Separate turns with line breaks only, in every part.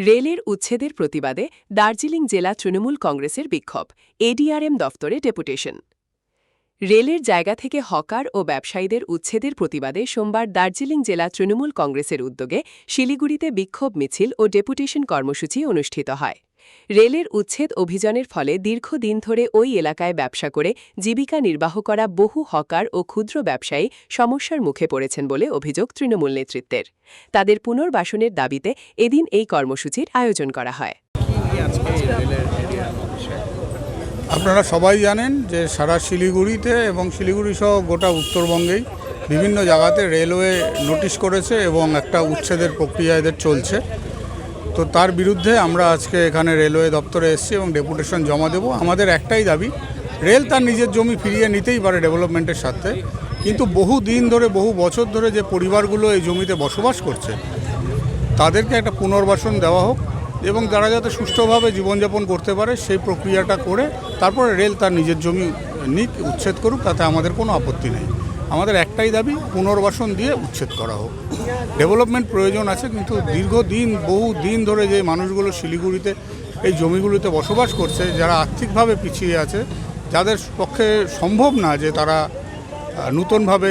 রেলের উচ্ছেদের প্রতিবাদে দার্জিলিং জেলা তৃণমূল কংগ্রেসের বিক্ষোভ, এডিআরএম দফতরে ডেপুটেশন। রেলের জায়গা থেকে হকার ও ব্যবসায়ীদের উচ্ছেদের প্রতিবাদে সোমবার দার্জিলিং জেলা তৃণমূল কংগ্রেসের উদ্যোগে শিলিগুড়িতে বিক্ষোভ মিছিল ও ডেপুটেশন কর্মসূচি অনুষ্ঠিত হয়। রেলের উচ্ছেদ অভিযানের ফলে দীর্ঘদিন ধরে ওই এলাকায় ব্যবসা করে জীবিকা নির্বাহ করা বহু হকার ও ক্ষুদ্র ব্যবসায়ী সমস্যার মুখে পড়েছেন বলে অভিযোগ তৃণমূল নেতৃত্বের। তাদের পুনর্বাসনের দাবিতে এদিন এই কর্মসূচির আয়োজন করা হয়।
আপনারা সবাই জানেন যে সারা শিলিগুড়িতে এবং শিলিগুড়ি সহ গোটা উত্তরবঙ্গেই বিভিন্ন জায়গাতে রেলওয়ে নোটিশ করেছে এবং একটা উচ্ছেদের প্রক্রিয়া এদের চলছে। তো তার বিরুদ্ধে আমরা আজকে এখানে রেলওয়ে দপ্তরে এসেছি এবং ডেপুটেশন জমা দেব। আমাদের একটাই দাবি, রেল তার নিজের জমি ফিরিয়ে নিতেই পারে ডেভেলপমেন্টের সাথে, কিন্তু বহু দিন ধরে বহু বছর ধরে যে পরিবারগুলো এই জমিতে বসবাস করছে তাদেরকে একটা পুনর্বাসন দেওয়া হোক এবং তারা যাতে সুষ্ঠুভাবে জীবনযাপন করতে পারে সেই প্রক্রিয়াটা করে তারপরে রেল তার নিজের জমি নিক, উচ্ছেদ করুক, তাতে আমাদের কোনো আপত্তি নেই। আমাদের একটাই দাবি, পুনর্বাসন দিয়ে উচ্ছেদ করা হোক। ডেভেলপমেন্ট প্রয়োজন আছে, কিন্তু দীর্ঘদিন বহু দিন ধরে যে মানুষগুলো শিলিগুড়িতে এই জমিগুলিতে বসবাস করছে, যারা আর্থিকভাবে পিছিয়ে আছে, যাদের পক্ষে সম্ভব না যে তারা নূতনভাবে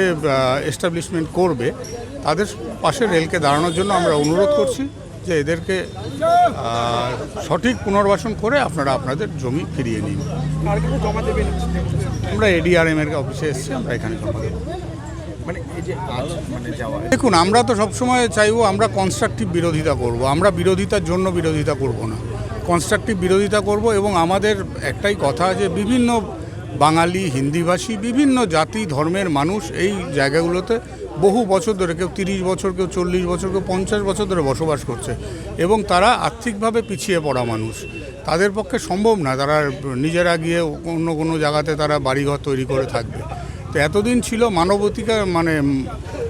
এস্টাবলিশমেন্ট করবে, তাদের পাশে রেলকে দাঁড়ানোর জন্য আমরা অনুরোধ করছি যে এদেরকে সঠিক পুনর্বাসন করে আপনারা আপনাদের জমি ফিরিয়ে নিন। আমরা এডিআরএম এর অফিসে এসেছি, আমরা এখানে জমা দেবো। দেখুন, আমরা তো সবসময় চাইবো আমরা কনস্ট্রাকটিভ বিরোধিতা করব, আমরা বিরোধিতার জন্য বিরোধিতা করব না, কনস্ট্রাকটিভ বিরোধিতা করব। এবং আমাদের একটাই কথা যে বিভিন্ন বাঙালি, হিন্দিভাষী, বিভিন্ন জাতি ধর্মের মানুষ এই জায়গাগুলোতে বহু বছর ধরে, কেউ 30 বছর, কেউ 40 বছর, কেউ 50 বছর ধরে বসবাস করছে এবং তারা আর্থিকভাবে পিছিয়ে পড়া মানুষ। তাদের পক্ষে সম্ভব না তারা নিজেরা গিয়ে অন্য কোনো জায়গাতে তারা বাড়িঘর তৈরি করে থাকবে। তো এতদিন ছিল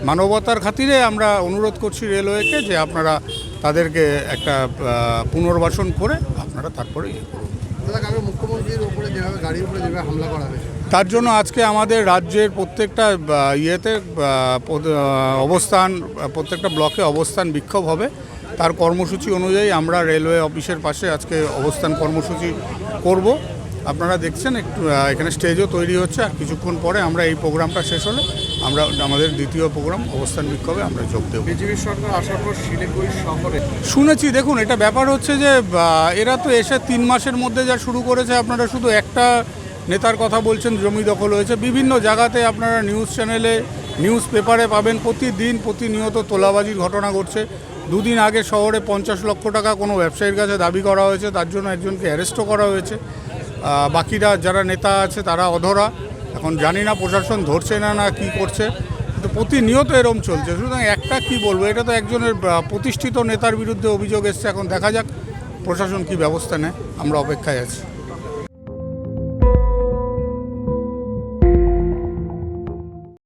মানবতার খাতিরে আমরা অনুরোধ করছি রেলওয়েকে যে আপনারা তাদেরকে একটা পুনর্বাসন করে আপনারা তারপরে করুন।
মুখ্যমন্ত্রীর উপরে যেভাবে গাড়ির উপরে যেভাবে হামলা করা হয়েছে,
তার জন্য আজকে আমাদের রাজ্যের প্রত্যেকটা প্রত্যেকটা ব্লকে অবস্থান বিক্ষোভ হবে। তার কর্মসূচি অনুযায়ী আমরা রেলওয়ে অফিসের পাশে আজকে অবস্থান কর্মসূচি করব। আপনারা দেখছেন একটু এখানে স্টেজও তৈরি হচ্ছে, আর কিছুক্ষণ পরে আমরা এই প্রোগ্রামটা শেষ হলে আমরা আমাদের দ্বিতীয় প্রোগ্রাম অবস্থান বিক্ষোভে আমরা যোগ দেব।
বিজেপি সরকার আসার পর শিলিগুড়ি শহরে
শুনেছি, দেখুন এটা ব্যাপার হচ্ছে যে এরা তো এসে 3 মাসের মধ্যে যা শুরু করেছে, আপনারা শুধু একটা নেতার কথা বলছেন জমি দখল হয়েছে। বিভিন্ন জায়গাতে আপনারা নিউজ চ্যানেলে, নিউজ পেপারে পাবেন প্রতিনিয়ত তোলাবাজির ঘটনা ঘটছে। 2 দিন আগে শহরে 50 লক্ষ টাকা কোনো ব্যবসায়ীর কাছে দাবি করা হয়েছে, তার জন্য একজনকে অ্যারেস্টও করা হয়েছে। বাকিরা যারা নেতা আছে তারা অধরা, এখন জানি না প্রশাসন ধরছে না কি করছে, কিন্তু প্রতিনিয়ত এরম চলছে। সুতরাং একটা কি বলবো, এটা তো একজনের প্রতিষ্ঠিত নেতার বিরুদ্ধে অভিযোগ এসছে, এখন দেখা যাক প্রশাসন কি ব্যবস্থা নেয়, আমরা অপেক্ষায় আছি।